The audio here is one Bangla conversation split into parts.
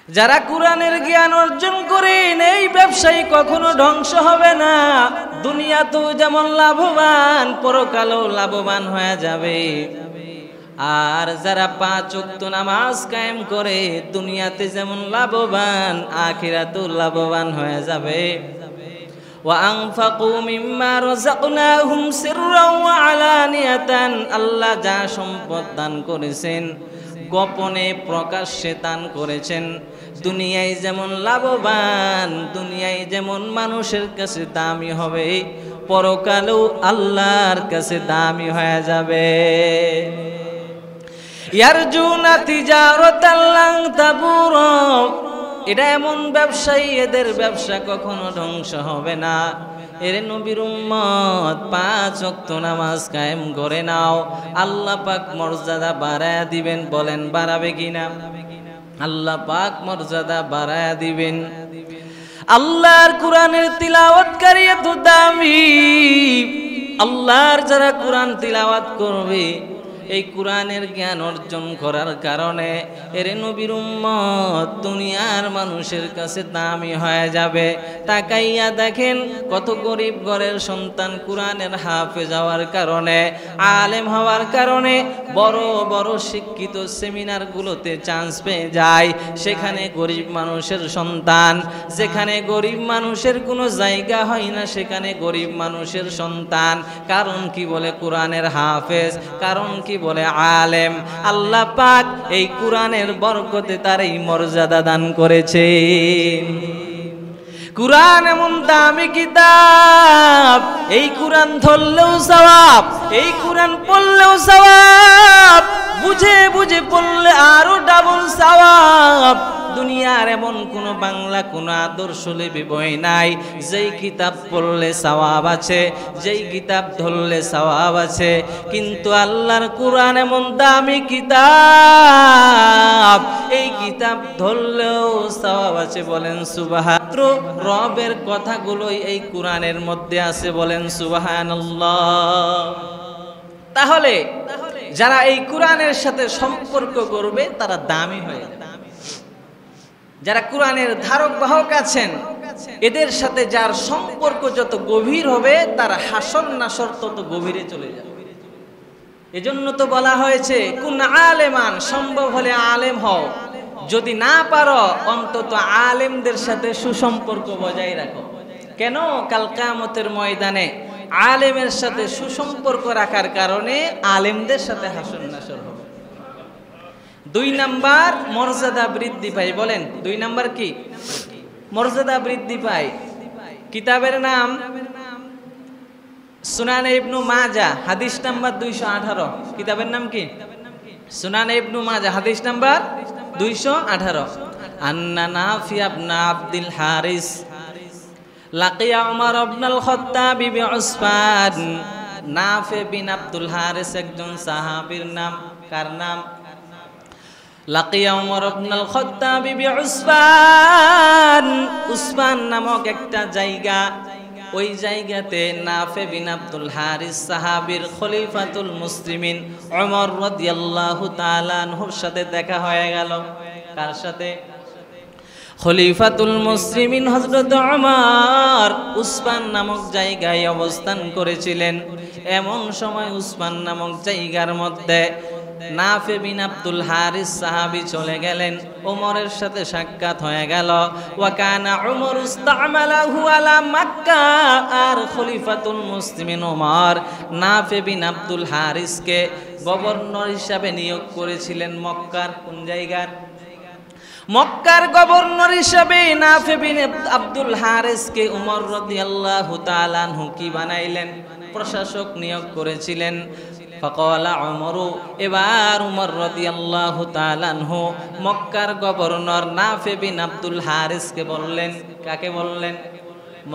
যারা কোরআনের জ্ঞান অর্জন করেন এই ব্যবসায়ী কখনো ধ্বংস হবে না। দুনিয়াতেও যেমন লাভবান, পরকালেও লাভবান হয়ে যাবে। আর যারা 5 ওয়াক্ত নামাজ কায়েম করে দুনিয়াতে যেমন লাভবান, আখিরাতেও লাভবান হয়ে যাবে। ওয়া আনফাকু মিম্মা রাযাকনাহুম সিররাও ওয়া আলানিয়াতান, আল্লাহ যা সম্পদ দান করেছেন গোপনে প্রকাশ্যে দান করেছেন। দুনিয়ায় যেমন লাভবান, দুনিয়ায় যেমন মানুষের কাছে দামি হবে, পরকালেও আল্লাহর কাছে দামি হয়ে যাবে। ইয়ারজুনা তিজারাতান লান তাবুর, এটা এমন ব্যবসায়ী, এদের ব্যবসা কখনো ধ্বংস হবে না। এর নবীর উম্মত 5 ওয়াক্ত নামাজ কায়েম করে নাও, আল্লাহ পাক মর্যাদা বাড়ায়া দিবেন। বলেন বাড়াবে কিনা? আল্লাহ পাক মর্যাদা বাড়ায়া দিবেন। আল্লাহর কোরআনের তিলাওয়াতকারী এত দামি, আল্লাহর যারা কোরআন তিলাওয়াত করবে এই কোরআনের জ্ঞান অর্জন করার কারণে এর নবীর উম্মত দুনিয়ার মানুষের কাছে দামি হয়ে যাবে। তাকাইয়া দেখেন কত গরিব ঘরের সন্তান কোরআনের হাফেজ হওয়ার কারণে, আলেম হওয়ার কারণে বড় বড় শিক্ষিত সেমিনারগুলোতে চান্স পেয়ে যায়। সেখানে গরিব মানুষের সন্তান, যেখানে গরিব মানুষের কোনো জায়গা হয় না সেখানে গরিব মানুষের সন্তান। কারণ কি? বলে কোরআনের হাফেজ, কারণ কি? বলে আলেম। আল্লাহ পাক এই কোরআনের বরকতে তার এই মর্যাদা দান করেছে। কোরআন এমন দামি কিতাব, এই কোরআন ধরলেও সওয়াব, এই কোরআন পড়লেও সওয়াব, বুঝে বুঝে পড়লে আরো ডাবল সওয়াব। দুনিয়ার এমন কোন বাংলা কোন আদর্শলিপি বই নাই যেই কিতাব পড়লে সওয়াব আছে, যেই কিতাব ধরলে সওয়াব আছে। কিন্তু আল্লাহর কোরআন এমন দামি কিতাব, এই কিতাব ধরলেও সওয়াব আছে। বলেন সুবহান। রবের কথাগুলোই এই কোরআনের মধ্যে আছে। বলেন সুবহানাল্লাহ। তাহলে যারা এই কোরআনের সাথে সম্পর্ক করবে তারা দামি হয়ে যাবে। যারা কোরআনের ধারক বাহক আছেন এদের সাথে যার সম্পর্ক যত গভীর হবে তার হাসর নাসর তত গভীরে চলে যাবে। এজন্য তো বলা হয়েছে কুন আলেমান, সম্ভব হলে আলেম হও, যদি না পারো অন্তত আলেমদের সাথে সুসম্পর্ক বজায় রাখো। কেন? কাল কিয়ামতের ময়দানে আলেমের সাথে সুসম্পর্ক রাখার কারণে আলেমদের সাথে হাসর নাসর হবে। 2 নাম্বার মর্যাদা বৃদ্ধি পায়। বলেন 2 নাম্বার কি? মর্যাদা বৃদ্ধি পায়। কিতাবের নাম সুনান ইবনু মাজাহ, হাদিস নাম্বার 218। কিতাবের নাম কি? সুনান ইবনু মাজাহ, হাদিস নাম্বার 218। আন্না নাফি ইবনে আব্দুল হারিস লাকিয়া উমর ইবনুল খাত্তাব বিউসফান। নাফি বিন আব্দুল হারিস একজন সাহাবীর নাম। কার নাম? লাকিয়া উমর ইবনুল খাত্তাব বিউসফান। উসফান নামক একটা জায়গা, ওই জায়গাতে নাফি বিন আব্দুল হারিস সাহাবীর খলিফাতুল মুসলিমিন ওমর রাদিয়াল্লাহু তাআলা আনহুর সাথে দেখা হয়ে গেল। কার সাথে? খলিফাতুল মুসলিমিন হযরত ওমর উসমান নামক জায়গায় অবস্থান করেছিলেন। এমন সময় উসমান নামক জায়গার মধ্যে নাফি বিন আব্দুল হারিস সাহাবী চলে গেলেন। ওমরের সাথে সাক্ষাৎ হয়ে গেল। ওয়া কানা উমর ইস্তামালাহু আলা মক্কা। আর খলিফাতুল মুসলিমিন ওমর নাফি বিন আব্দুল হারিসকে গভর্নর হিসাবে নিয়োগ করেছিলেন মক্কার। কোন জায়গার? মক্কার গভর্নর হিসাবে নাফি বিন আব্দুল হারিসকে উমর রাদিয়াল্লাহু তাআলা আনহু কি বানাইলেন? প্রশাসক নিয়োগ করেছিলেন। ফাকালা উমরু, এবার উমর রাদিয়াল্লাহু তাআলা আনহু মক্কার গভর্নর নাফি বিন আব্দুল হারিসকে বললেন। কাকে বললেন?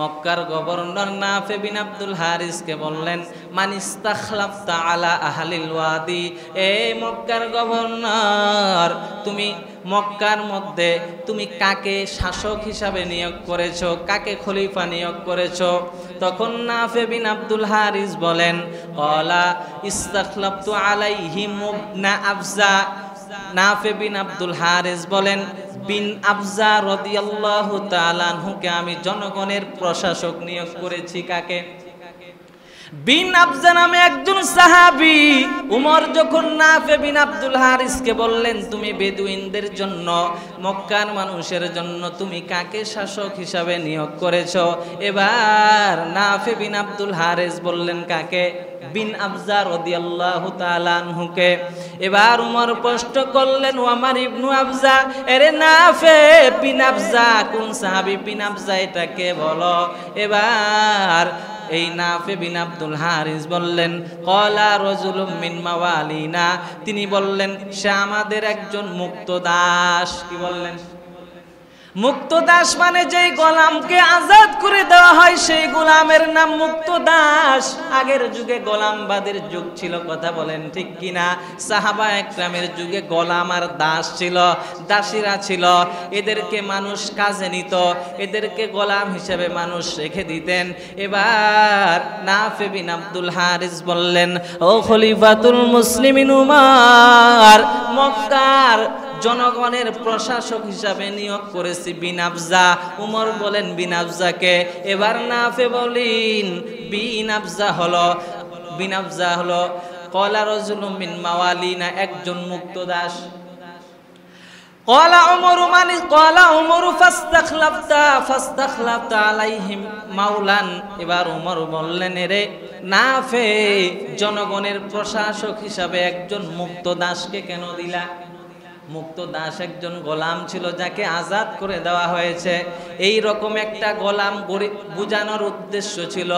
মক্কার গভর্নর নাফি বিন আব্দুল হারিসকে বললেন, মান ইস্তাখলাফতা আলা আহলিল ওয়াদি। এই মক্কার গভর্নর, তুমি মক্কার মধ্যে তুমি কাকে শাসক হিসাবে নিয়োগ করেছো, কাকে খলিফা নিয়োগ করেছো? তখন নাফি বিন আব্দুল হারিস বলেন, ক্বালা ইস্তাখলাফতু আলাইহিম ইবনা আফজা। নাফে বিন আব্দুল হারিস বলেন, বিন আফজা রাদিয়াল্লাহু তাআলা আনহুকে আমি জনগণের প্রশাসক নিয়োগ করেছি। কাকে? বিন আফজা নামে একজন সাহাবী। উমর যখন নাফে বিন আব্দুল হারিসকে বললেন, তুমি বেদুইনদের জন্য, মক্কার মানুষের জন্য তুমি কাকে শাসক হিসাবে নিয়োগ করেছো? এবার নাফে বিন আব্দুল হারিস বললেন, কাকে? বিন আফজা রাদিয়াল্লাহু তাআলা আনহুকে। এবার উমর প্রশ্ন করলেন, ও আমার ইবনু আফজা, আরে নাফে বিন আফজা কোন সাহাবী? বিন আফজা এটাকে বলো। এবার এই নাফে বিন আব্দুল হারিস বললেন, ক্বালা রাজুলুম মিন মাওয়ালিনা, তিনি বললেন সে আমাদের একজন মুক্ত দাস। কি বললেন? মুক্ত দাস মানে যেই গোলামকে আজাদ করে দেওয়া হয় সেই গোলামের নাম মুক্ত দাস। আগের যুগে গোলামবাদের যুগ ছিল, কথা বলেন ঠিক কিনা? সাহাবা একরামের যুগে গোলাম আর দাস ছিল, দাসীরা ছিল। এদেরকে মানুষ কাজে নিত, এদেরকে গোলাম হিসেবে মানুষ রেখে দিতেন। এবার নাফে বিন আব্দুল হারিস বললেন, ও খলিফাতুল মুসলিমিন উমর, মক্কার জনগণের প্রশাসক হিসাবে নিয়োগ করেছি বিন আফজা। উমর বলেন, বিন আফজাকে? এবার নাফে বলেন, বিন আফজা হলো ক্বালা রাজুলুম মিন মাওয়ালিনা, একজন মুক্ত দাস। ক্বালা উমরু ফাস্তাখলাফতা আলাইহিম মাওলান। এবার উমর বললেন, রে নাফে, জনগণের প্রশাসক হিসাবে একজন মুক্ত দাসকে কেন দিলা? মুক্ত দাস একজন গোলাম ছিল যাকে আজাদ করে দেওয়া হয়েছে। এই রকম একটা গোলাম বুঝানোর উদ্দেশ্য ছিল,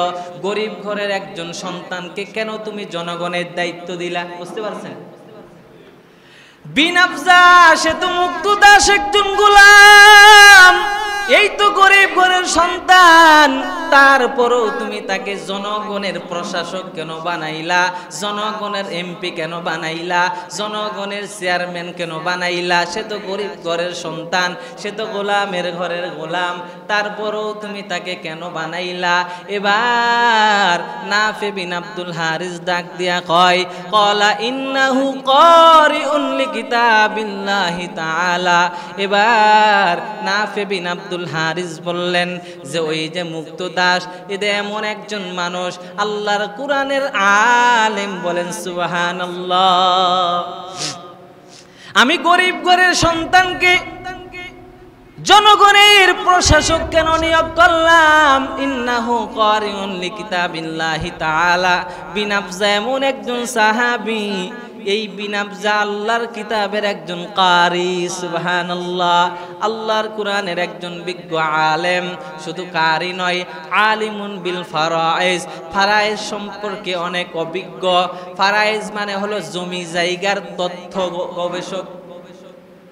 গরিব ঘরের একজন সন্তানকে কেন তুমি জনগণের দায়িত্ব দিলা? বুঝতে পারছেন? বিন আফজা সে তো মুক্ত দাস, একজন গোলাম, এই তো গরিব ঘরের সন্তান, তারপরেও তুমি তাকে জনগণের প্রশাসক কেন বানাইলা? জনগণের এমপি কেন বানাইলা? জনগণের চেয়ারম্যান কেন বানাইলা? সে তো গরিব ঘরের সন্তান, সে তো গোলামের ঘরের গোলাম, তারপরেও তুমি তাকে কেন বানাইলা? এবার নাফে বিন আব্দুল হারিস ডাক দিয়া কয়, ক্বালা ইন্নাহু কারিউন লিকিতাবিল্লাহি তাআলা। এবার নাফে বিন আব্দুল হারিস বললেন যে ওই যে মুক্ত দাস, এতে এমন একজন মানুষ আল্লাহর কোরআনের আলেম। বলেন সুবহানাল্লাহ। আমি গরিব ঘরের সন্তানকে জনগণের প্রশাসক কেন নিয়োগ করলাম? ইন্নাহু কারিউন লিকিতাবিল্লাহি তাআলা। বিন আফজা এমন একজন সাহাবী, এই বিন আফজা আল্লাহর কিতাবের একজন কারি। সুবহানাল্লাহ। আল্লাহর কোরআনের একজন বিজ্ঞ আলেম। শুধু কারি নয়, আলিমুন বিল ফারাইজ, ফারাইজ সম্পর্কে অনেক অভিজ্ঞ। ফারাইজ মানে হলো জমি জায়গার তথ্য গবেষক।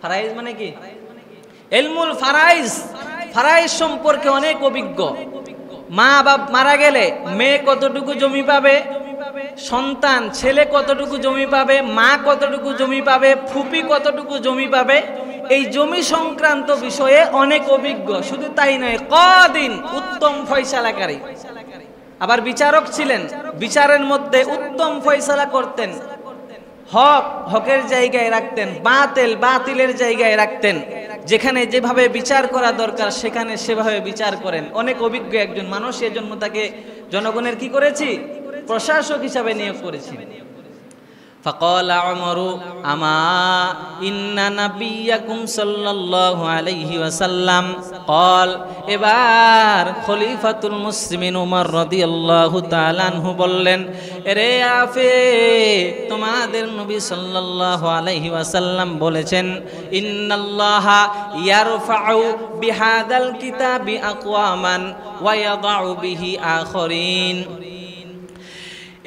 ফারাইজ মানে কি? ইলমুল ফারাইজ, ফারাইজ সম্পর্কে অনেক অভিজ্ঞ। মা বাপ মারা গেলে মেয়ে কতটুকু জমি পাবে, সন্তান ছেলে কতটুকু জমি পাবে, মা কতটুকু জমি পাবে, ফুপি কতটুকু জমি পাবে, এই জমি সংক্রান্ত বিষয়ে অনেক অভিজ্ঞ। শুধু তাই নয়, কদিন উত্তম ফয়সালাকারী, আবার বিচারক ছিলেন। বিচারের মধ্যে উত্তম ফয়সালা করতেন, হক হকের জায়গায় রাখতেন, বাতিল বাতিলের জায়গায় রাখতেন। যেখানে যেভাবে বিচার করা দরকার সেখানে সেভাবে বিচার করেন। অনেক অভিজ্ঞ একজন মানুষ, এজন্য তাকে জনগণের কি করেছি? প্রশাসক হিসাবে নিয়োগ করেছি। فقال عمر أما إن نبيكم صلى الله عليه وسلم قال। এবার খলিফাতুল মুসলিমিন উমর রাদিয়াল্লাহু তাআলা আনহু বললেন, রে আফে, তোমাদের নবী সাল্লাল্লাহু আলাইহি ওয়াসাল্লাম বলেছেন, ইন্নাল্লাহা ইয়ারফাউ বিহাদাল কিতাবি আকওয়ামান ওয়া ইয়াদাউ বিহি আখরিন।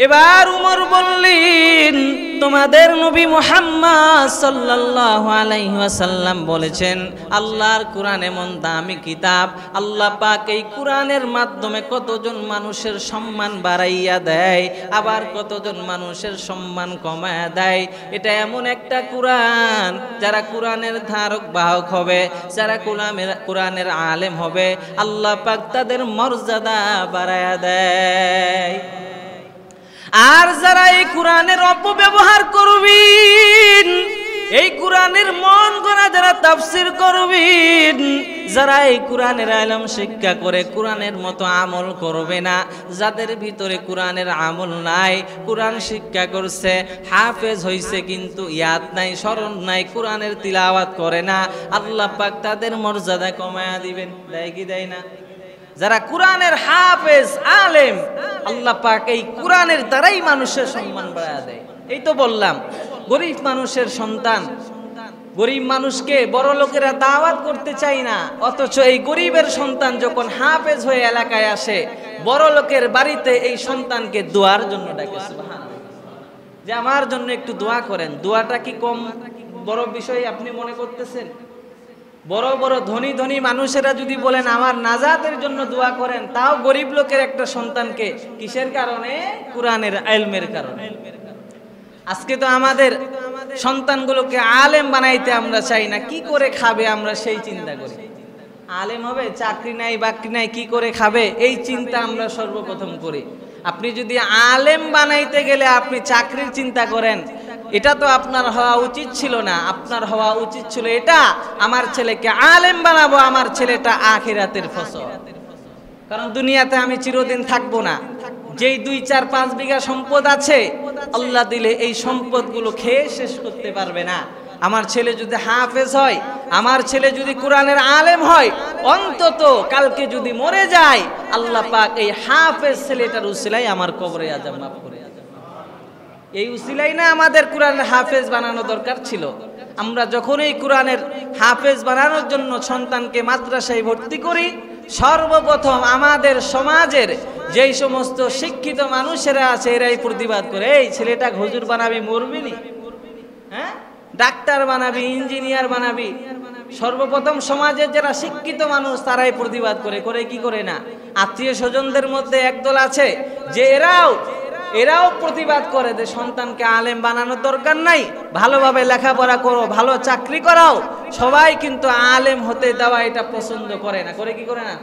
এবার উমর বললেন, তোমাদের নবী মুহাম্মদ সাল্লাল্লাহু আলাইহি ওয়াসাল্লাম বলেছেন, আল্লাহর কোরআন এমন দামি কিতাব, আল্লাহ পাক এই কোরআনের মাধ্যমে কতজন মানুষের সম্মান বাড়াইয়া দেয়, আবার কতজন মানুষের সম্মান কমায়া দেয়। এটা এমন একটা কোরআন, যারা কোরআনের ধারক বাহক হবে, যারা কোরআনের আলেম হবে, আল্লাহ পাক তাদের মর্যাদা বাড়ায়া দেয়। আর যারা এই কোরআনের অপব্যবহার করবেন, এই কোরআনের মন গড়া যারা তাফসীর করবেন, যারা এই কোরআনের ইলম শিক্ষা করে কোরআনের মতো আমল করবে না, যাদের ভিতরে কোরআনের আমল নাই, কোরআন শিক্ষা করছে, হাফেজ হইছে কিন্তু ইয়াদ নাই, স্মরণ নাই, কোরআনের তিলাওয়াত করে না, আল্লাহ পাক তাদের মর্যাদা কমায়া দিবেন। দেয় কি দেয় না? যারা কোরআনের হাফেজ আলেম, আল্লাহ পাক এই কোরআনের দ্বারাই মানুষের সম্মান বাড়ায় দেয়। এই তো বললাম, গরিব মানুষের সন্তান, গরিব মানুষকে বড় লোকেরা দাওয়াত করতে চায় না, অথচ এই গরিবের সন্তান যখন হাফেজ হয়ে এলাকায় আসে, বড় লোকের বাড়িতে এই সন্তানকে দোয়ার জন্য ডাকে। সুবহানাল্লাহ, যে আমার জন্য একটু দোয়া করেন। দোয়াটা কি কম বড় বিষয় আপনি মনে করতেছেন? বড় বড় ধনী ধনী মানুষেরা যদি বলেন আমার নাজাতের জন্য দোয়া করেন, তাও গরিব লোকের একটা সন্তানকে কিসের কারণে? কোরআনের ইলমের কারণে। আজকে তো আমাদের সন্তানগুলোকে আলেম বানাইতে আমরা চাই না, কি করে খাবে আমরা সেই চিন্তা করি। আলেম হবে, চাকরি নাই বাকরি নাই, কি করে খাবে এই চিন্তা আমরা সর্বপ্রথম করি। আপনি যদি আলেম বানাইতে গেলে আপনি চাকরির চিন্তা করেন, এটা তো আপনার হওয়া উচিত ছিল না। আপনার হওয়া উচিত ছিল এটা, আমার ছেলেকে আলেম বানাবো, আমার ছেলেটা আখিরাতের ফসল। কারণ দুনিয়াতে আমি চিরদিন থাকবো না। যেই 2-4-5 বিঘা সম্পদ আছে, আল্লাহ দিলে এই সম্পদগুলো খেয়ে শেষ করতে পারবে না। আমার ছেলে যদি হাফেজ হয়, আমার ছেলে যদি কোরআনের আলেম হয়, অন্তত কালকে যদি মরে যায়, আল্লাহ পাক এই হাফেজ ছেলেটার উসিলায় আমার কবরে আযাব মাফ করে। এই উসিলাই না আমাদের কোরআনের হাফেজ বানানো দরকার ছিল। আমরা যখন এই কোরআনের হাফেজ বানানোর জন্য সন্তানকে মাদ্রাসায় ভর্তি করি, সর্বপ্রথম আমাদের সমাজের যেই সমস্ত শিক্ষিত মানুষেরা আছে এরাই প্রতিবাদ করে, এই ছেলেটা হুজুর বানাবি, মরবিনি, হ্যাঁ ডাক্তার বানাবি, ইঞ্জিনিয়ার বানাবি। সর্বপ্রথম সমাজের যারা শিক্ষিত মানুষ তারাই প্রতিবাদ করে। করে কি করে না? আত্মীয় স্বজনদের মধ্যে একদল আছে যে এরাও প্রতিবাদ করে যে সন্তানকে আলেম বানানোর দরকার নাই, ভালোভাবে লেখাপড়া করো, ভালো চাকরি করাও। সবাই কিন্তু আলেম হতে দেওয়া এটা পছন্দ করে না। করে কি করে না?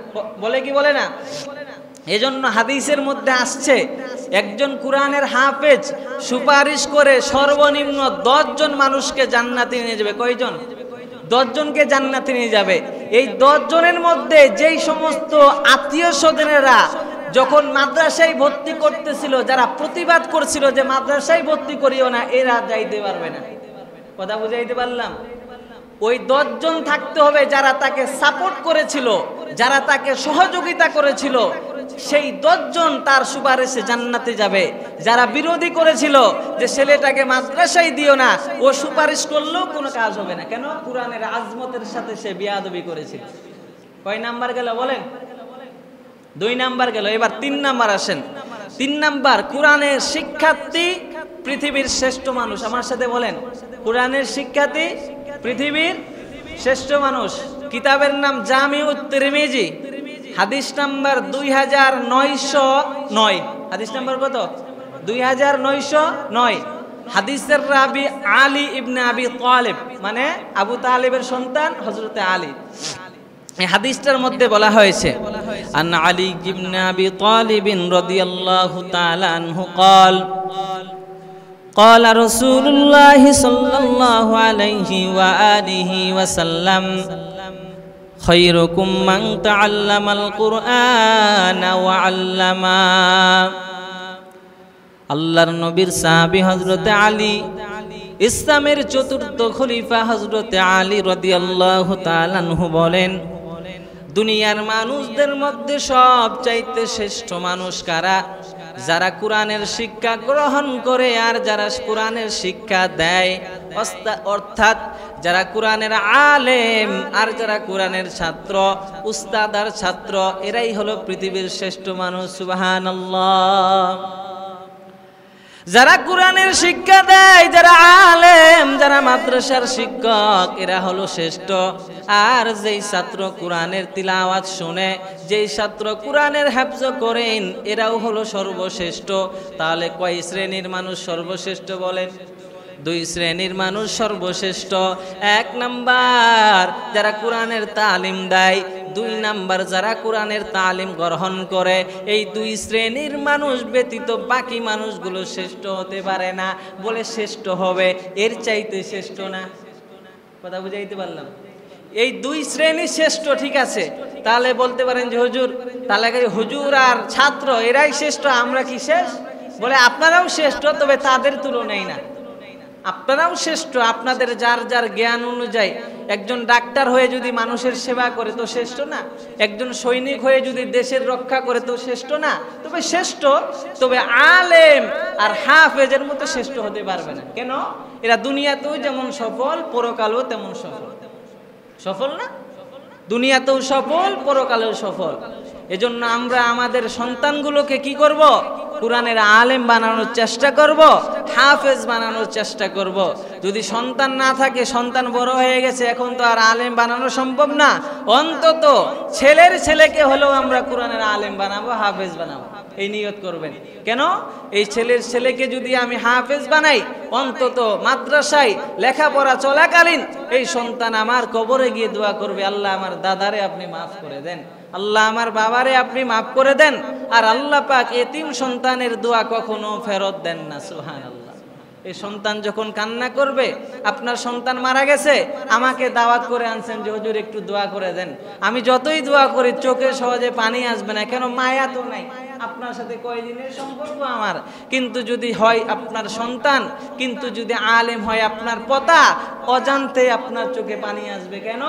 বলে কি বলে না? এজন্য হাদিসের মধ্যে আসছে, একজন কোরআনের হাফেজ সুপারিশ করে সর্বনিম্ন 10 জন মানুষকে জান্নাতে নিয়ে যাবে। কয়জন? 10 জনকে জান্নাতে নিয়ে যাবে। এই 10 জনের মধ্যে যেই সমস্ত আত্মীয় স্বজনেরা যখন মাদ্রাসায় ভর্তি করতেছিল, যারা প্রতিবাদ করছিল যে মাদ্রাসায় ভর্তি করিও না, এরা যাইতে পারবে না। কথা বুঝাইতে পারলাম? ওই 10 জন থাকতে হবে যারা তাকে সাপোর্ট করেছিল, যারা তাকে সহযোগিতা করেছিল, সেই 10 জন তার সুপারিশে জান্নাতে যাবে। যারা বিরোধী করেছিল যে ছেলেটাকে মাদ্রাসায় দিও না, ও সুপারিশ করলেও কোনো কাজ হবে না। কেন? কোরআনের আজমতের সাথে সে বিয়াদবি করেছিল। কয় নাম্বার গেল বলেন? 2 নাম্বার গেল। এবার 3 নাম্বার আসেন। 3 নাম্বার, কোরআনের শিক্ষার্থী পৃথিবীর শ্রেষ্ঠ মানুষ। আমার সাথে বলেন, কোরআনের শিক্ষার্থী পৃথিবীর শ্রেষ্ঠ মানুষ। কিতাবের নাম জামিউত তিরমিজি, হাদিস নাম্বার 2909। হাদিস নাম্বার কত? 2909। হাদিসের রাবি আলী ইবনে আবি তালিব, মানে আবু তালিবের সন্তান হযরতে আলী। এই হাদিসটার মধ্যে বলা হয়েছে, আন আলী ইবনে আবি তালিব রাদিয়াল্লাহু তাআলা আনহু قال قال رسول الله صلى الله عليه وآله وسلم خيركم من تعلم القرآن وعلمه। আল্লাহর নবীর সাহাবী হযরতে আলী, ইসলামের চতুর্থ খলিফা হযরতে আলী রাদিয়াল্লাহু তাআলা আনহু বলেন, দুনিয়ার মানুষদের মধ্যে সবচাইতে শ্রেষ্ঠ মানুষ কারা? যারা কোরআনের শিক্ষা গ্রহণ করে আর যারা কোরআনের শিক্ষা দেয়, অর্থাৎ যারা কোরআনের আলেম আর যারা কোরআনের ছাত্র, উস্তাদ আর ছাত্র, এরাই হলো পৃথিবীর শ্রেষ্ঠ মানুষ। সুবহানাল্লাহ। যারা কোরআনের শিক্ষা দেয়, যারা আলেম, যারা মাদ্রাসার শিক্ষক, এরা হলো শ্রেষ্ঠ। আর যেই ছাত্র কোরআনের তিলাওয়াত শুনে, যেই ছাত্র কোরআনের হেফজ করেন, এরাও হলো সর্বশ্রেষ্ঠ। তাহলে কয় শ্রেণীর মানুষ সর্বশ্রেষ্ঠ বলেন? 2 শ্রেণীর মানুষ সর্বশ্রেষ্ঠ। 1 নাম্বার, যারা কোরআনের তালিম দেয়, 2 নাম্বার যারা কোরআনের তালিম গ্রহণ করে এই 2 শ্রেণীর মানুষ ব্যতীত বাকি মানুষগুলো শ্রেষ্ঠ হতে পারে না। বলে শ্রেষ্ঠ হবে, এর চাইতে শ্রেষ্ঠ না। কথা বুঝাইতে পারলাম? এই 2 শ্রেণী শ্রেষ্ঠ, ঠিক আছে। তাহলে বলতে পারেন যে হুজুর, তাহলে হুজুর আর ছাত্র এরাই শ্রেষ্ঠ, আমরা কি শেষ? বলে আপনারাও শ্রেষ্ঠ, তবে তাদের তুলনায় না। আপনারাও শ্রেষ্ঠ, আপনাদের যার যার জ্ঞান অনুযায়ী। একজন ডাক্তার হয়ে যদি মানুষের সেবা করে তো শ্রেষ্ঠ না? একজন সৈনিক হয়ে যদি দেশের রক্ষা করে তো শ্রেষ্ঠ না? তবে শ্রেষ্ঠ, তবে আলেম আর হাফেজের মতো শ্রেষ্ঠ হতে পারবে না। কেন? এরা দুনিয়াতেও যেমন সফল, পরকালেও তেমন সফল। সফল না? দুনিয়াতেও সফল, পরকালেও সফল। এজন্য আমরা আমাদের সন্তানগুলোকে কি করব? কোরআনের আলেম বানানোর চেষ্টা করব, হাফেজ বানানোর চেষ্টা করব। যদি সন্তান না থাকে, সন্তান বড় হয়ে গেছে, এখন তো আর আলেম বানানো সম্ভব না, অন্তত ছেলের ছেলেকে হলেও আমরা কোরআনের আলেম বানাবো, হাফেজ বানাবো, এই নিয়ত করবেন। কেন? এই ছেলের ছেলেকে যদি আমি হাফেজ বানাই, অন্তত মাদ্রাসায় লেখাপড়া চলাকালীন এই সন্তান আমার কবরে গিয়ে দোয়া করবে, আল্লাহ আমার দাদারে আপনি মাফ করে দেন, আল্লাহ আমার বাবারে আপনি মাফ করে দেন। আর আল্লাহ পাক এতিম সন্তানের দোয়া কখনো ফেরত দেন না। সুবহানাল্লাহ। এই সন্তান যখন কান্না করবে, আপনার সন্তান মারা গেছে, আমাকে দাওয়াত করে আনছেন যে হুজুর একটু দোয়া করে দেন, আমি যতই দোয়া করি চোখে সহজে পানি আসবে না। কেন? মায়া তো নাই। আপনার সাথে কয়দিনের সম্পর্ক আমার, কিন্তু যদি হয় আপনার সন্তান, কিন্তু যদি আলেম হয় আপনার পতা, অজান্তে আপনার চোখে পানি আসবে। কেন?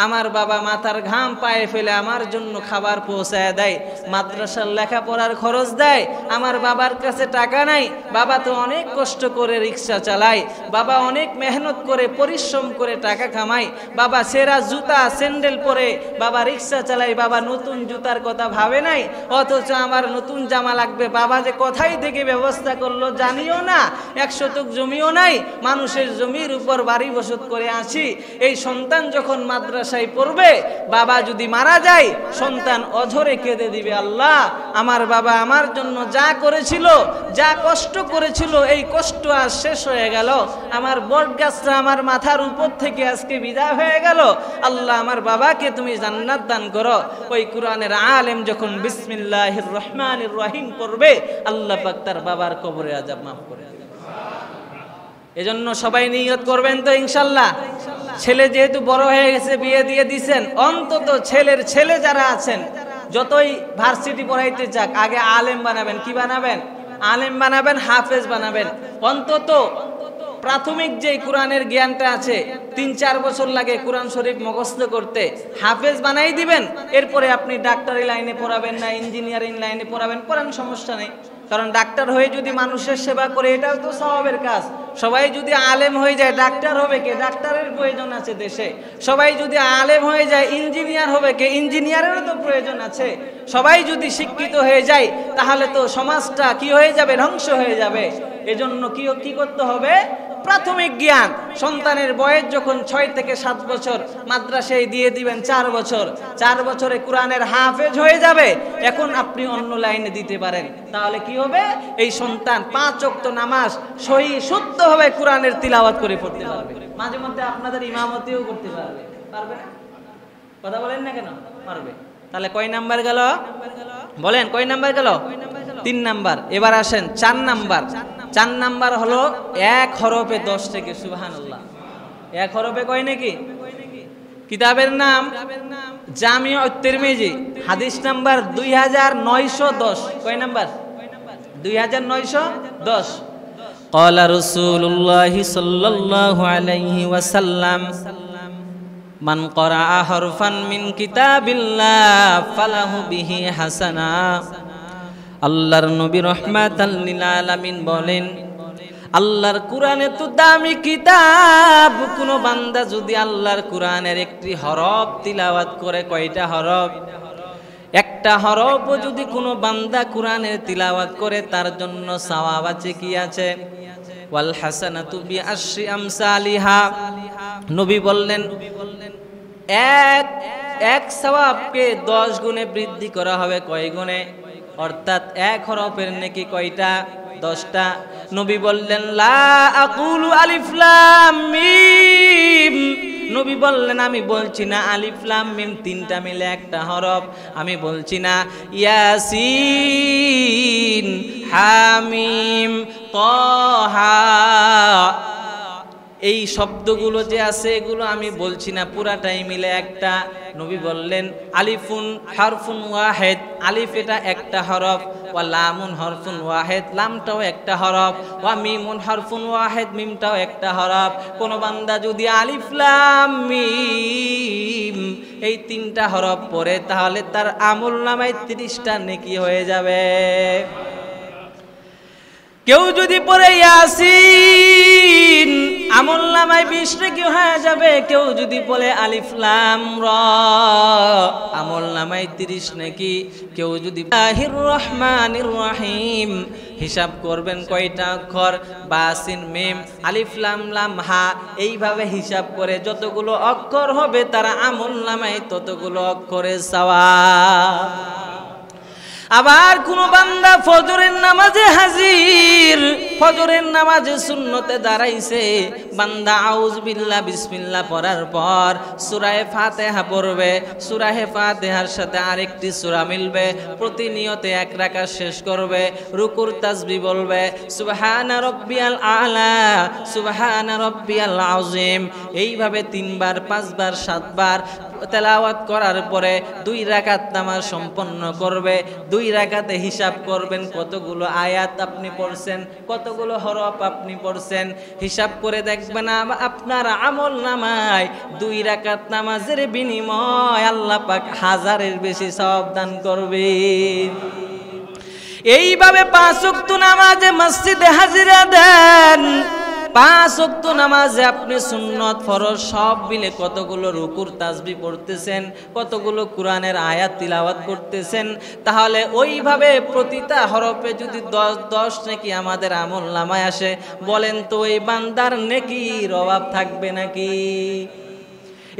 আমার বাবা মাথার ঘাম পায়ে ফেলে আমার জন্য খাবার পৌঁছায় দেয়, মাদ্রাসার লেখাপড়ার খরচ দেয়। আমার বাবার কাছে টাকা নাই, বাবা তো অনেক কষ্ট করে রিক্সা চালায়, বাবা অনেক মেহনত করে পরিশ্রম করে টাকা কামায়, বাবা সেরা জুতা স্যান্ডেল পরে বাবা রিক্সা চালায়, বাবা নতুন জুতার কথা ভাবে নাই, অথচ আমার নতুন জামা লাগবে, বাবা যে কোথায় থেকে ব্যবস্থা করলো জানিও না, 1 শতক জমিও নাই, মানুষের জমির উপর বাড়ি বসত করে আছি। এই সন্তান যখন মাদ্রাসায় পড়বে, বাবা যদি মারা যায়, সন্তান অঝরে কেঁদে দিবে, আল্লাহ আমার বাবা আমার জন্য যা করেছিল, যা কষ্ট করেছিল, এই কষ্ট আজ শেষ হয়ে গেল, আমার বট গাছটা আমার মাথার উপর থেকে আজকে বিদায় হয়ে গেল, আল্লাহ আমার বাবাকে তুমি জান্নাত দান করো। ওই কোরআনের আলেম যখন বিসমিল্লাহির রহমানির রহিম পড়বে, আল্লাহ পাক তার বাবার কবরে আযাব মাফ করে দেবে। এজন্য সবাই নিয়ত করবেন তো ইনশাআল্লাহ। ছেলে যেহেতু বড় হয়ে গেছে, বিয়ে দিয়ে দিছেন, অন্তত ছেলের ছেলে যারা আছেন, যতই ভার্সিটি পড়াইতে যাক, আগে আলেম বানাবেন। কি বানাবেন? আলেম বানাবেন, হাফেজ বানাবেন। অন্তত প্রাথমিক যে কোরআনের জ্ঞানটা আছে, 3-4 বছর লাগে কোরআন শরীফ মুখস্থ করতে, হাফেজ বানাই দিবেন। এরপরে আপনি ডাক্তারি লাইনে পড়াবেন না ইঞ্জিনিয়ারিং লাইনে পড়াবেন, পড়ান, সমস্যা নেই। কারণ ডাক্তার হয়ে যদি মানুষের সেবা করে, এটাও তো সওয়াবের কাজ। সবাই যদি আলেম হয়ে যায়, ডাক্তার হবে কে? ডাক্তারের প্রয়োজন আছে দেশে। সবাই যদি আলেম হয়ে যায়, ইঞ্জিনিয়ার হবে কে? ইঞ্জিনিয়ারেরও তো প্রয়োজন আছে। সবাই যদি শিক্ষিত হয়ে যায়, তাহলে তো সমাজটা কি হয়ে যাবে? ধ্বংস হয়ে যাবে। এজন্য কি করতে হবে? প্রাথমিক জ্ঞান সন্তানের বয়স যখন 6 থেকে 7 বছর, মাদ্রাসায় দিয়ে দিবেন 4 বছর, 4 বছরে কোরআনের হাফেজ হয়ে যাবে। এখন আপনি অন্য লাইনে দিতে পারেন, তাহলে কি হবে? এই সন্তান 5 ওয়াক্ত নামাজ সহি শুদ্ধভাবে কোরআনের তিলাওয়াত করে পড়তে পারবে। মাঝে মধ্যে আপনাদের ইমামতিও করতে পারবে। পারবে না? কথা বলেন না কেন? পারবে। তাহলে কয় নাম্বার গেল? বলেন কয় নাম্বার গেল? 3 নাম্বার। এবার আসেন 4 নাম্বার। 4 নাম্বার হলো 1 হরফে 10 থেকে। সুবহানাল্লাহ। 1 হরফে কয় নাকি? কিতাবের নাম জামিউত তিরমিজি, হাদিস নাম্বার 2910। কয় নাম্বার? 2910। قال رسول الله صلى الله عليه وسلم من قرأ حرفا من كتاب الله فله به حسنة। আল্লাহর নবী রাহমাতাল লিল আলামিন বলেন, আল্লাহর কোরআন এত দামি কিতাব, কোন বান্দা যদি আল্লাহর কোরআনের একটি হরফ তিলাওয়াত করে, কয়টা হরফ? একটা হরফ যদি কোনো বান্দা কোরআনের তিলাওয়াত করে, তার জন্য সওয়াব আছে। কি আছে? ওয়াল হাসানাতু বিআশরি আমসালিহা। নবী বললেন এক সওয়াবকে 10 গুণে বৃদ্ধি করা হবে। কয় গুণে? অর্থাৎ 1 হরফের নেকি কয়টা? 10টা। নবী বললেন লা আকুলু আলিফ লাম মিম, নবী বললেন আমি বলছি না আলিফ লাম মিম তিনটা মিলে একটা হরফ, আমি বলছি না ইয়াসিন হামিম তাহা এই শব্দগুলো যে আছে এগুলো আমি বলছি না, পুরাটাই মিলে একটা। নবী বললেন আলিফুন হারফুন ওয়াহিদ, আলিফ এটা একটা হরফ, ওয়া লামুন হরফুন ওয়াহিদ, লামটাও একটা হরফ, ওয়া মিমুন হরফুন ওয়াহিদ, মিমটাও একটা হরফ। কোন বান্দা যদি আলিফ লাম মিম এই তিনটা হরফ পড়ে তাহলে তার আমলনামায় 30টা নেকি হয়ে যাবে। কেউ যদি পড়ে ইয়াসিন আমলনামায় 20 নেকি হয়ে যাবে। কেউ যদি বলে আলিফ লাম র আমলনামায় 30 নেকি। কেউ যদি বিসমিল্লাহির রহমানির রহিম হিসাব করবেন কয়টা অক্ষর, বা সিন মিম আলিফ লাম লাম হা, এইভাবে হিসাব করে যতগুলো অক্ষর হবে তার আমলনামায় ততগুলো অক্ষরের সওয়াব। আবার কোন বান্দা ফজরের নামাজে হাজির, ফজরের নামাজে সুন্নতে দাঁড়াইছে, বান্দা আউযু বিল্লাহ বিসমিল্লাহ পড়ার পর সূরা ফাতিহা পড়বে। সূরা ফাতিহার সাথে আরেকটি সূরা মিলবে, প্রতিনিয়ত এক রাকাত শেষ করবে, রুকুর তাসবিহ বলবে সুবহানা রাব্বিয়াল আলা সুবহানা রাব্বিয়াল আযীম। এইভাবে 3 বার 5 বার 7 বার তেলাওয়াত করার পরে 2 রাকাত নামাজ সম্পন্ন করবে। 2 রাকাতে হিসাব করবেন কতগুলো আয়াত আপনি পড়ছেন, কতগুলো হরফ আপনি পড়ছেন। হিসাব করে দেখবেন আপনার আমলনামায় 2 রাকাত নামাজের বিনিময় আল্লাহ পাক 1000-এর বেশি সওয়াব দান করবে। এইভাবে 5 ওয়াক্ত নামাজে মসজিদে হাজিরা দেন। 5 ওয়াক্ত নামাজে আপনি সুন্নত ফরজ সব মিলে কতগুলো রুকুর তাসবিহ পড়তেছেন, কতগুলো কোরআনের আয়াত তিলাওয়াত করতেছেন, তাহলে ওইভাবে প্রতিটা হরফে যদি 10 নেকি আমাদের আমলনামায় আসে, বলেন তো এই বান্দার নেকির অভাব থাকবে নাকি?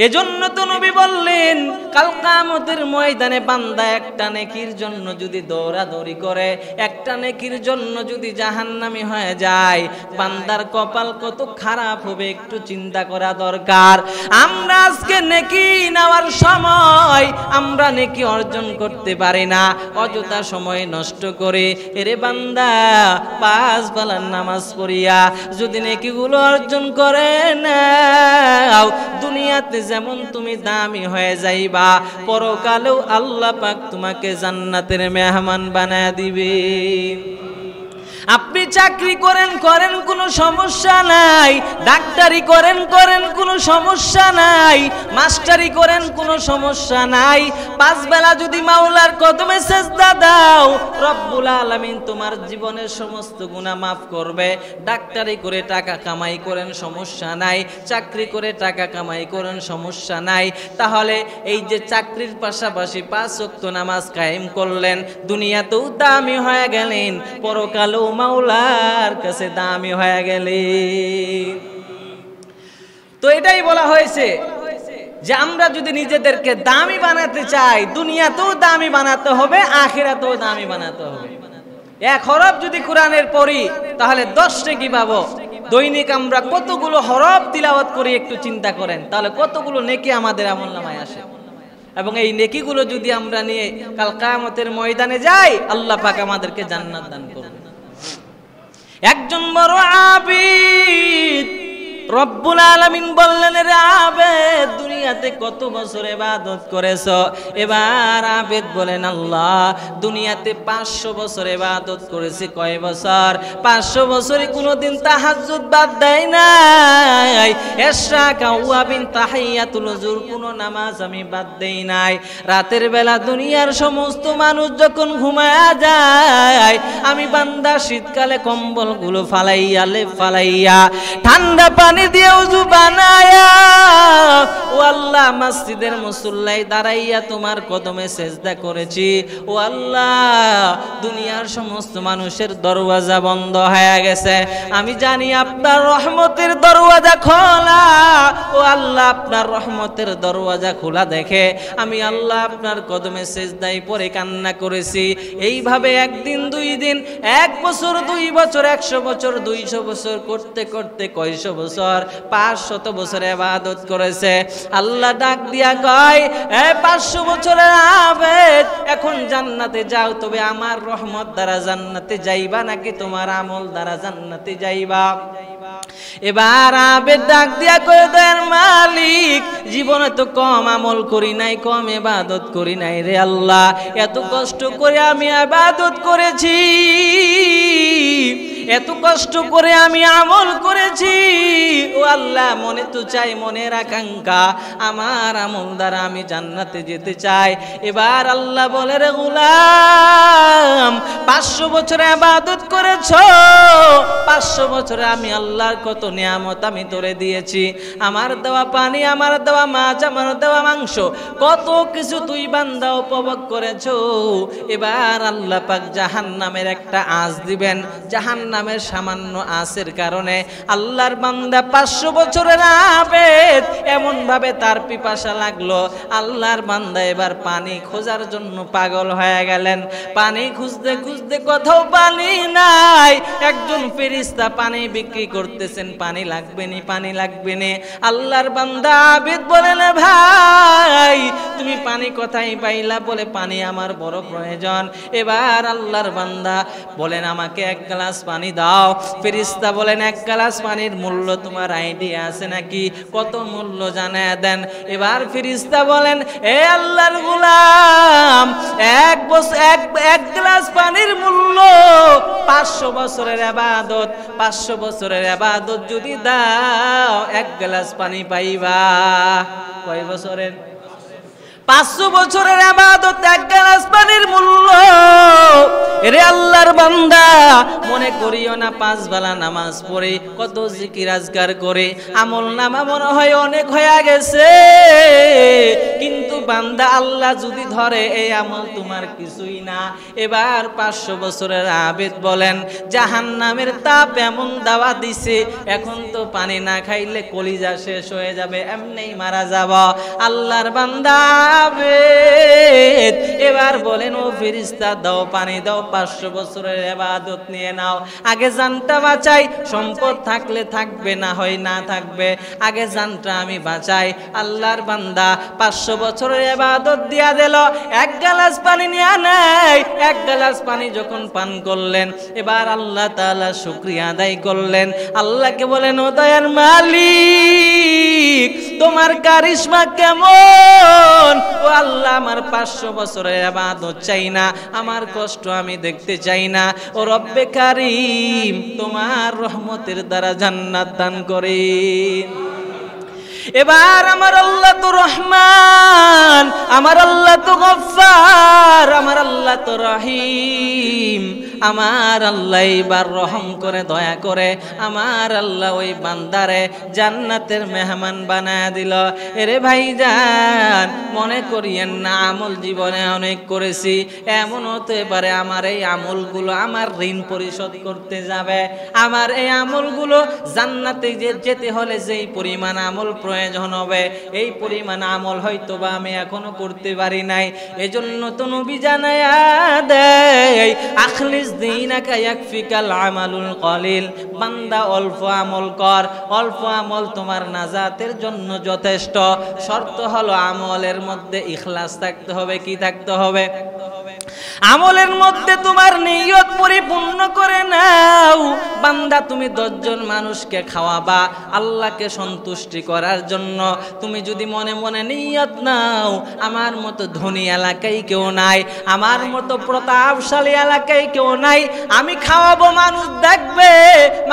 এজন্য তো নবী বললেন কাল কিয়ামতের ময়দানে বান্দা একটা নেকির জন্য যদি দৌড়াদৌড়ি করে, একটা নেকির জন্য যদি জাহান্নামী হয়ে যায়, বান্দার কপাল কত খারাপ হবে একটু চিন্তা করা দরকার। আমরা আজকে নেকি নেওয়ার সময় আমরা নেকি অর্জন করতে পারি না, অযথা সময় নষ্ট করে। এরে বান্দা 5 বেলার নামাজ পড়িয়া যদি নেকিগুলো অর্জন করে নাও, দুনিয়াতে যেমন তুমি দামি হয়ে যাইবা, পরকালেও আল্লাহ পাক তোমাকে জান্নাতের মেহমান বানায় দিবে। আপনি চাকরি করেন কোনো সমস্যা নাই, ডাক্তারি করেন কোনো সমস্যা নাই, মাস্টারি করেন কোনো সমস্যা নাই। 5 বেলা যদি মাওলার কদমে সেজদা দাও, রব্বুল আলামিন তোমার জীবনের সমস্ত গুনাহ মাফ করবে। ডাক্তারি করে টাকা কামাই করেন সমস্যা নাই, চাকরি করে টাকা কামাই করেন সমস্যা নাই। তাহলে এই যে চাকরির পাশাপাশি 5 ওয়াক্ত নামাজ কায়েম করলেন, দুনিয়াতেও দামি হয়ে গেলেন, পরকালেও মাওলার কাছে দামি হয়ে গেলে। তো এটাই বলা হয়েছে যে আমরা যদি নিজেদেরকে দামি বানাতে চাই, দুনিয়াতেও দামি বানাতে হবে, আখিরাতেও দামি বানাতে হবে। 1 হরফ যদি কোরআনের পড়ি তাহলে 10 নেকি পাবো। দৈনিক আমরা কতগুলো হরফ তিলাওয়াত করি একটু চিন্তা করেন, তাহলে কতগুলো নেকি আমাদের আমলনামায় আসে। এবং এই নেকিগুলো যদি আমরা নিয়ে কাল কিয়ামতের ময়দানে যাই, আল্লাহ পাক আমাদেরকে জান্নাত দান করবে। একজন বড় আবিদ রব্বুল আলামিন বললেন, রে আবেদ দুনিয়াতে কত বছর ইবাদত করেছো? এবার আবেদ বলেন, আল্লাহ দুনিয়াতে 500 বছর ইবাদত করেছি। কয় বছর? 500 বছরে কোনোদিন তাহাজ্জুদ বাদ দেয় নাই, ইশরাক ওয়াবিন তাহিয়াতুল যুর কোনো নামাজ আমি বাদ দেই নাই। রাতের বেলা দুনিয়ার সমস্ত মানুষ যখন ঘুমায়া যায়, আমি বান্দা শীতকালে কম্বলগুলো ফালাইয়া লেপ ফালাইয়া ঠান্ডা পানি দিয়ে ওযু বানায়া, ও আল্লাহ মসজিদের মুসল্লায় দাঁড়াইয়া তোমার কদমে সেজদা করেছি। ও আল্লাহ দুনিয়ার সমস্ত মানুষের দরওয়াজা বন্ধ হয়ে গেছে, আমি জানি আপনার রহমতের দরওয়াজা খোলা। ও আল্লাহ আপনার রহমতের দরওয়াজা খোলা দেখে আমি আল্লাহ আপনার কদমে সেজদায় পড়ে কান্না করেছি। এইভাবে 1 দিন 2 দিন 1 বছর 2 বছর 100 বছর 200 বছর করতে করতে কয়শো বছর বছর 500 বছর ইবাদত করেছে। আল্লাহ ডাক দিয়া কয়, এ 500 বছরের আবেদ, এখন জান্নাতে যাও, তবে আমার রহমত দ্বারা জান্নাতে যাইবা নাকি তোমার আমল দ্বারা জান্নাতে যাইবা? এবার আবেদ ডাক দিয়া কয়, দয়ার মালিক, জীবনে তো কম আমল করি নাই, কম ইবাদত করি নাই রে আল্লাহ, এত কষ্ট করে আমি ইবাদত করেছি, এত কষ্ট করে আমি আমল করেছি, ও আল্লাহ মনে তো চাই, মনের আকাঙ্ক্ষা আমার আমল দ্বারা আমি জান্নাতে যেতে চাই। এবার আল্লাহ বলে, রে গোলাম, 500 বছর ইবাদত করেছো, 500 বছরে আমি আল্লাহর কত নিয়ামত আমি তোরে দিয়েছি, আমার দেওয়া পানি, আমার দেওয়া মাছ, আমার দেওয়া মাংস, কত কিছু তুই বান্দা উপভোগ করেছো। এবার আল্লাহ পাক জাহান্নামের একটা আঁচ দিবেন, জাহান্নামের সামান্য আঁচের কারণে আল্লাহর বান্দা 500 বছরের আবেদ এমন ভাবে তার পিপাসা লাগলো, আল্লাহর বান্দা এবার পানি খোঁজার জন্য পাগল হয়ে গেলেন। পানি খুঁজতে খুঁজতে কোথাও পানি নাই। একজন ফেরেশতা পানি বিক্রি করতেছেন, পানি লাগবে নি, পানি লাগবে নি। আল্লাহর বান্দা আবেদ বলেন, ভাই তুমি পানি কোথায় পাইলা? বলে, পানি আমার বড় প্রয়োজন। এবার আল্লাহর বান্দা বলেন, আমাকে 1 গ্লাস পানি দাও। ফেরেশতা বলেন, 1 গ্লাস পানির মূল্য তোমার আইডিয়া আছে নাকি? কত মূল্য জানায় দেন। এবার ফেরেশতা বলেন, এ আল্লাহর গোলাম, 1 গ্লাস পানির মূল্য 500 বছরের ইবাদত, 500 বছরের ইবাদত যদি দাও 1 গ্লাস পানি পাইবা। কয় বছরের? 500 বছরের ইবাদত, 1 গ্লাস পানির মূল্য। রে আল্লাহর বান্দা, মনে করিও না 5 বেলা নামাজ পড়ে, কত জিকির আজকার করে আমল নামা মনে হয় অনেক হয়ে গেছে, কিন্তু বান্দা আল্লাহ যদি ধরে এই আমল তোমার কিছুই না। এবার 500 বছরের আবেদ বলেন, জাহান্নামের তাপ এমন দাওয়া দিছে, এখন তো পানি না খাইলে কলিজা শেষ হয়ে যাবে, এমনি মারা যাব। আল্লাহর বান্দা আবেদ এবার বলেন, ও ফেরেশতা দাও, পানি দাও, 500 বছরের ইবাদত নিয়ে নাও, আগে জানটা বাঁচাই, সম্পদ থাকলে থাকবে, না হয় না থাকবে, আগে জানটা আমি বাঁচাই। আল্লাহর বান্দা 500 বছরের ইবাদত দিয়া দিল, 1 গ্লাস পানি নিয়ে নেয়। 1 গ্লাস পানি যখন পান করলেন, এবার আল্লাহ তাআলা শুকরিয়া আদায় করলেন। আল্লাহকে বলেন, ও দয়ার মালিক, তোমার কারিশমা কেমন? ও আল্লাহ, আমার 500 বছরের ইবাদত চাই না, আমার কষ্ট আমি দেখতে চাই না। ও রব্বে কারীম, তোমার রহমতের দ্বারা জান্নাত দান করেন। এবার আমার আল্লাহ তো রহমান, আমার আল্লাহ তো গফফার, আমার আল্লাহ তো রহিম। আমার আল্লাহ এবার রহম করে, দয়া করে আমার আল্লাহ ওই বান্দারে জান্নাতের মেহমান বানায় দিল। এরে ভাইজান, মনে করিয়েন না আমল জীবনে অনেক করেছি, এমন হতে পারে আমার এই আমলগুলো আমার ঋণ পরিশোধ করতে যাবে। আমার এই আমলগুলো জান্নাতে যেতে হলে যেই পরিমাণ আমল প্রয়োজন হবে, এই পরিমাণ আমল হয়তো বা আমি এখনো করতে পারি নাই। এজন্য তো নবী জানায়া দেয়, আখলিস দীনাকা ইয়াকফিকাল আমালুল কলিল, বান্দা অল্প আমল কর, অল্প আমল তোমার নাজাতের জন্য যথেষ্ট। শর্ত হলো আমলের মধ্যে ইখলাস থাকতে হবে। কি থাকতে হবে? আমলের মধ্যে তোমার নিয়ত পরিপূর্ণ করে নাও। বান্দা, তুমি 10 জন মানুষকে খাওয়াবা আল্লাহকে সন্তুষ্টি করার জন্য, তুমি যদি মনে মনে নিয়ত নাও, আমার মতো ধনী এলাকায় কেউ নাই, আমার মতো প্রতাপশালী এলাকায় কেউ নাই, আমি খাওয়াবো, মানুষ দেখবে,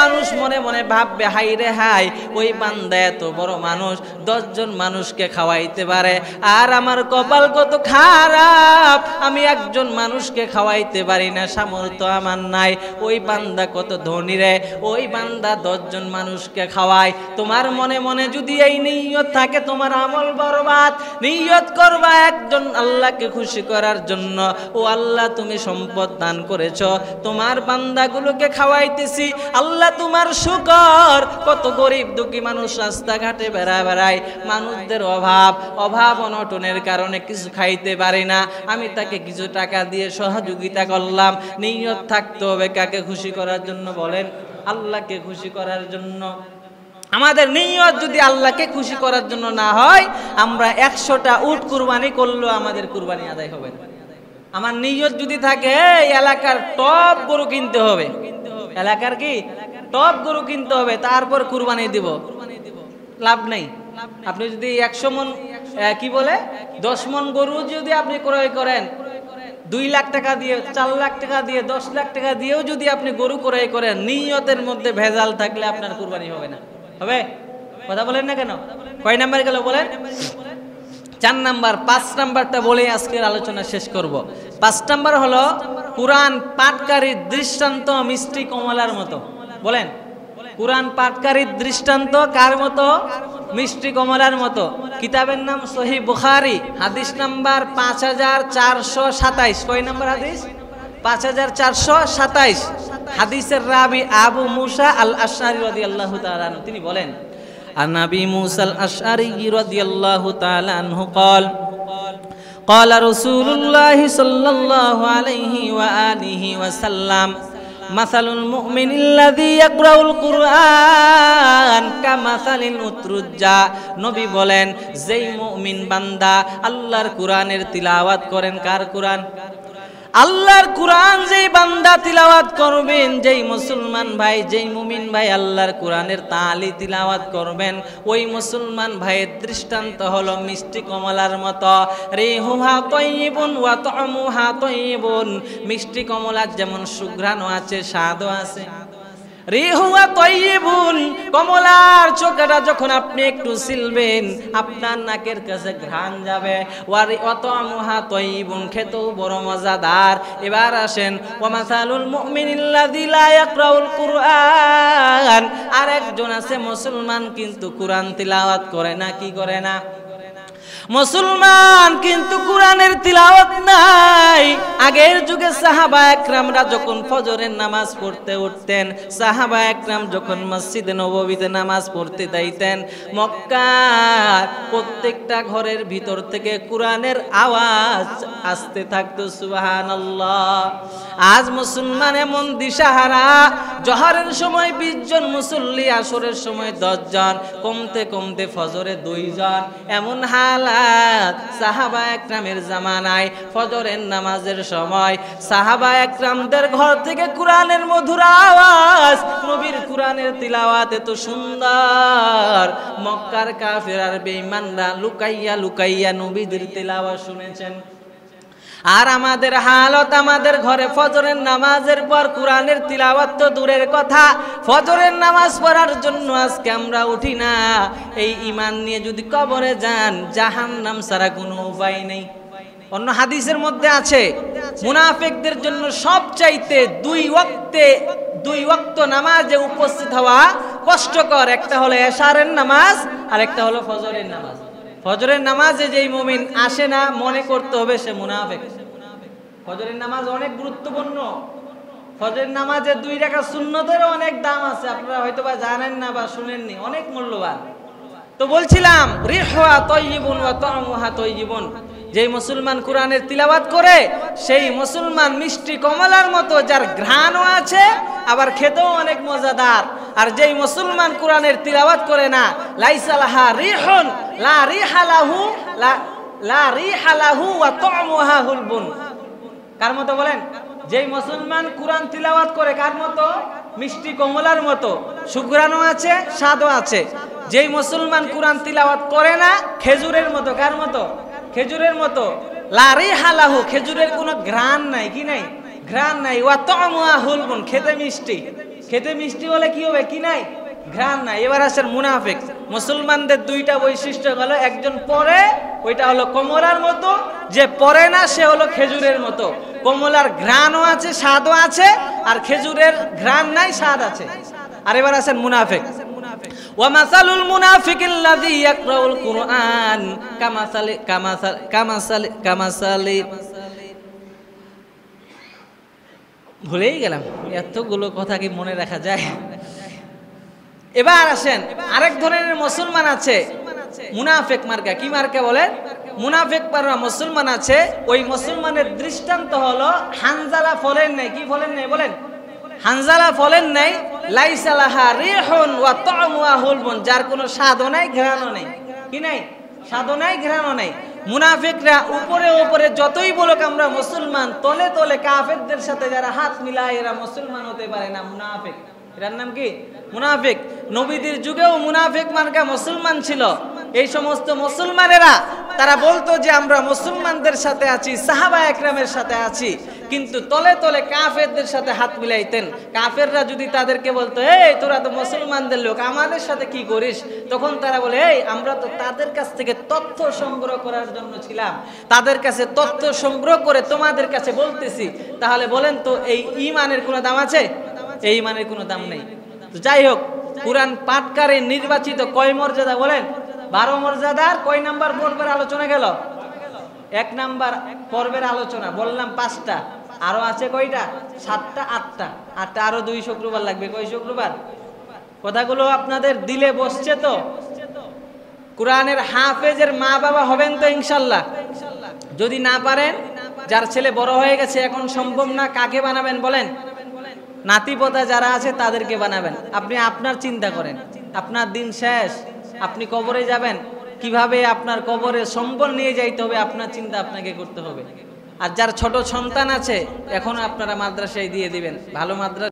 মানুষ মনে মনে ভাববে, হাই রে হাই, ওই বান্দা এত বড় মানুষ, 10 জন মানুষকে খাওয়াইতে পারে, আর আমার কপাল কত খারাপ, আমি একজন মানুষকে খাওয়াইতে পারি না, সামর্থ্য আমার নাই। ওই বান্দা কত ধনী রে, ওই বান্দা 10 জন মানুষকে খাওয়ায়। তোমার মনে মনে যদি এই নিয়ত থাকে, তোমার আমল বরবাদ। নিয়ত করবা একজন আল্লাহকে খুশি করার জন্য, ও আল্লাহ তুমি সম্পদ দান করেছ, তোমার বান্দাগুলোকে খাওয়াইতেছি, আল্লাহ তোমার শুকর। কত গরিব দুঃখী মানুষ রাস্তাঘাটে বেড়ায়, মানুষদের অভাব অনটনের কারণে কিছু খাইতে পারে না, আমি তাকে কিছু টাকা দিয়ে সহযোগিতা করলাম। নিয়ত থাকতে হবে কাকে খুশি করার জন্য? বলেন, আল্লাহকে খুশি করার জন্য। আমাদের নিয়ত যদি আল্লাহকে খুশি করার জন্য না হয়, আমরা 100টা উট কুরবানি করলেও আমাদের কুরবানি আদায় হবে না। আমার নিয়ত যদি থাকে এলাকার টপ গরু কিনতে হবে, এলাকার কি টপ গরু কিনতে হবে, তারপর কুরবানি দিব, লাভ নেই। আপনি যদি 100 মন কি বলে 10 মন গরু যদি আপনি ক্রয় করেন, 2 লাখ টাকা দিয়ে, 4 লাখ টাকা দিয়ে, 10 লাখ টাকা দিয়েও যদি আপনি গরু ক্রয় করেন, নিয়তের মধ্যে ভেজাল থাকলে আপনার কুরবানি হবে না। হবে? কথা বলেন না কেন? কয় নাম্বার গেল বলেন? 4 নাম্বার। 5 নাম্বারটা বলে আজকের আলোচনা শেষ করব। 5 নাম্বার হলো কুরআন পাঠকারীর দৃষ্টান্ত মিষ্টি কমলার মতো। বলেন, কুরআন পাঠকারীর দৃষ্টান্ত কার মতো? মিষ্টি কমলার মতো। কিতাবের নাম সহিহ বুখারী, হাদিস নাম্বার 5427। কয় নাম্বার হাদিস? 5427। হাদিসের রাবি আবু মুসা আল আশআরী রাদিয়াল্লাহু তাআলা আনহু, তিনি বলেন, আন আবি মুসা আল আশআরী রাদিয়াল্লাহু তাআলা আনহু قال قال رسول الله صلى الله عليه وآله وسلم مثل المؤمن الذي يقرأ القرآن كمثل الأترجة। নবী বলেন, যেই মুমিন বান্দা আল্লাহর কোরআনের তিলাওয়াত করেন, কার কোরআন? আল্লাহর কোরআন যেই বান্দা তিলাওয়াত করবেন, যেই মুসলমান ভাই, যেই মুমিন ভাই আল্লাহর কোরআনের তালি তিলাওয়াত করবেন, ওই মুসলমান ভাইয়ের দৃষ্টান্ত হলো মিষ্টি কমলার মতো। রিহুহা তাইয়িবুন ওয়া তা'মুহা তাইয়িবুন। মিষ্টি কমলার যেমন সুঘ্রাণও আছে, স্বাদও আছে। রিহুয়া তাইয়িবুন, কমলার চোখাটা যখন আপনি একটু সিলবেন, আপনার নাকের কাছে ঘ্রাণ যাবে। ওয়া তা'মুহা তাইয়িবুন, খেতেও বড় মজাদার। এবার আসেন, ওয়া মাসালুল মুমিনিল্লাযী লা ইয়াকরাউল কুরআন। আরেকজন আছে মুসলমান কিন্তু কোরআন তিলাওয়াত করে না। কি করে না? মুসলমান কিন্তু কোরআনের তিলাওয়াত নাই। আগের যুগে সাহাবা একরামরা যখন ফজরের নামাজ পড়তে উঠতেন, সাহাবা একরাম যখন মসজিদে নববীতে নামাজ পড়তে যাইতেন, মক্কার প্রত্যেকটা ঘরের ভিতর থেকে কোরআনের আওয়াজ আসতে থাকতো। সুবহানাল্লাহ। আজ মুসলমান এমন দিশাহারা, জোহরের সময় 20 জন মুসল্লি, আসরের সময় 10 জন, কমতে কমতে ফজরে 2 জন। এমন হালাত সাহাবা একরামের জামানায়। ফজরের নামাজের সময় সাহাবা একরামদের ঘর থেকে কোরআনের মধুর আওয়াজ, নবীর কোরআনের তিলাওয়াত এত সুন্দর, মক্কার কাফের আর বেঈমানরা লুকাইয়া লুকাইয়া নবীদের তিলাওয়াত শুনেছেন। আর আমাদের হালত, আমাদের ঘরে ফজরের নামাজের পর কোরআনের তিলাওয়াত তো দূরের কথা, ফজরের নামাজ পড়ার জন্য আজকে আমরা উঠি না। এই ঈমান নিয়ে যদি কবরে যান, জাহান্নাম ছাড়া কোনো উপায় নেই। অন্য হাদিসের মধ্যে আছে, মুনাফিকদের জন্য সবচাইতে 2 ওয়াক্ত নামাজে উপস্থিত হওয়া কষ্টকর। একটা হলো এশারের নামাজ, আর একটা হলো ফজরের নামাজ। ফজরের নামাজে যেই মুমিন আসে না, মনে করতে হবে সে মুনাফিক। ফজরের নামাজ অনেক গুরুত্বপূর্ণ। ফজরের নামাজে 2 রাকাত সুন্নতেরও অনেক দাম আছে, আপনারা হয়তো বা জানেন না বা শুনেননি, অনেক মূল্যবান। তো বলছিলাম, রিহুহা তাইয়িবুন ওয়া তা'মুহা তাইয়িবুন। যেই মুসলমান কোরআনের তিলাওয়াত করে, সেই মুসলমান মিষ্টি কমলার মতো, যার ঘ্রাণও আছে আবার খেতেও অনেক মজাদার। আর যেই মুসলমান কোরআনের তিলাওয়াত করে না, লাইসা লাহা রিহুন লা রিহা লাহু লা রিহা লাহু ওয়া তা'মুহা হুলবুন। কার মতো বলেন? যেই মুসলমান কোরআন তিলাওয়াত করে, কার মতো? মিষ্টি কমলার মতো, সুঘ্রাণও আছে, স্বাদও আছে। যেই মুসলমান কোরআন তিলাওয়াত করে না, খেজুরের মতো। কার মতো? খেজুরের মতো। লা রিহা লাহু, খেজুরের কোনো ঘ্রাণ নাই। কি নাই? ঘ্রাণ নাই। ওয়া তা'মুহা হুলবুন, খেতে মিষ্টি। খেতে মিষ্টি হলে কি হবে? কি নাই? ঘ্রাণ নাই। এবার আসেন মুনাফিক। মুসলমানদের 2টা বৈশিষ্ট্য হলো, একজন পরে, ওইটা হলো কমলার মতো, যে পরে না সে হলো খেজুরের মতো। কমলার ঘ্রাণও আছে, স্বাদও আছে, আর খেজুরের ঘ্রাণ নাই, স্বাদ আছে। আর এবার আসেন মুনাফিক। ওয়া মাসালুল মুনাফিকিল্লাযী ইয়াকরাউল কুরআন কামাসালি ভুলেই গেলাম, এতগুলো কথা কি মনে রাখা যায়? এবার আসেন, আরেক ধরনের মুসলমান আছে মুনাফিক মার্কা। কি মার্কা বলেন? মুনাফিক মার্কা মুসলমান আছে। ওই মুসলমানের দৃষ্টান্ত হলো হানজালা ফলের নাই। কি ফলের নাই বলেন? হানজালা ফলের নাই, লাইসা লাহা রিহুন ওয়া তা'মুহা হুলবুন, যার কোনো স্বাদও নাই ঘ্রাণও নেই। কি নাই? স্বাদও নাই ঘ্রাণও নেই। মুনাফিকরা উপরে উপরে যতই বলুক আমরা মুসলমান, তলে তলে কাফেরদের সাথে যারা হাত মিলায় এরা মুসলমান হতে পারে না, মুনাফিক। এর নাম কি? মুনাফিক। নবীদের যুগেও মুনাফিক মার্কা মুসলমান ছিল। এই সমস্ত মুসলমানেরা তারা বলতো যে আমরা মুসলমানদের সাথে আছি, সাহাবা একরামের সাথে আছি, কিন্তু তলে তলে কাফেরদের সাথে হাত মিলাইতেন। কাফেররা যদি তাদেরকে বলতো এই তোরা তো মুসলমানদের লোক, আমাদের সাথে কি করিস, তখন তারা বলে এই আমরা তো তাদের কাছ থেকে তথ্য সংগ্রহ করার জন্য ছিলাম, তাদের কাছে তথ্য সংগ্রহ করে তোমাদের কাছে বলতেছি। তাহলে বলেন তো এই ঈমানের কোনো দাম আছে? এই ঈমানের কোনো দাম নেই। তো যাই হোক, কুরআন পাঠকারী নির্বাচিত কয় মর্যাদা বলেন? 12 মর্যাদার কয় নাম্বার পর্বের আলোচনা গেল? 1 নাম্বার পর্বের আলোচনা বললাম 5টা, আরো আছে কয়টা? 7টা 8টা। আরো 2 শুক্রবার লাগবে। কয় শুক্রবার? কথাগুলো আপনাদের দিলে বসছে তো? কুরআনের হাফেজের মা বাবা হবেন তো ইনশাআল্লাহ? যদি না পারেন, যার ছেলে বড় হয়ে গেছে এখন সম্ভব না, কাকে বানাবেন বলেন? নাতিপোতা যারা আছে তাদেরকে বানাবেন। আপনি আপনার চিন্তা করেন, আপনার দিন শেষ, আপনি কবরে যাবেন, কিভাবে আপনার কবরে সম্বল নিয়ে যাইতে হবে আপনার চিন্তা আপনাকে করতে হবে। আর যার ছোট সন্তান আছে এখন আপনারা মাদ্রাসায় দিয়ে দিবেন, ভালো মাদ্রাসা।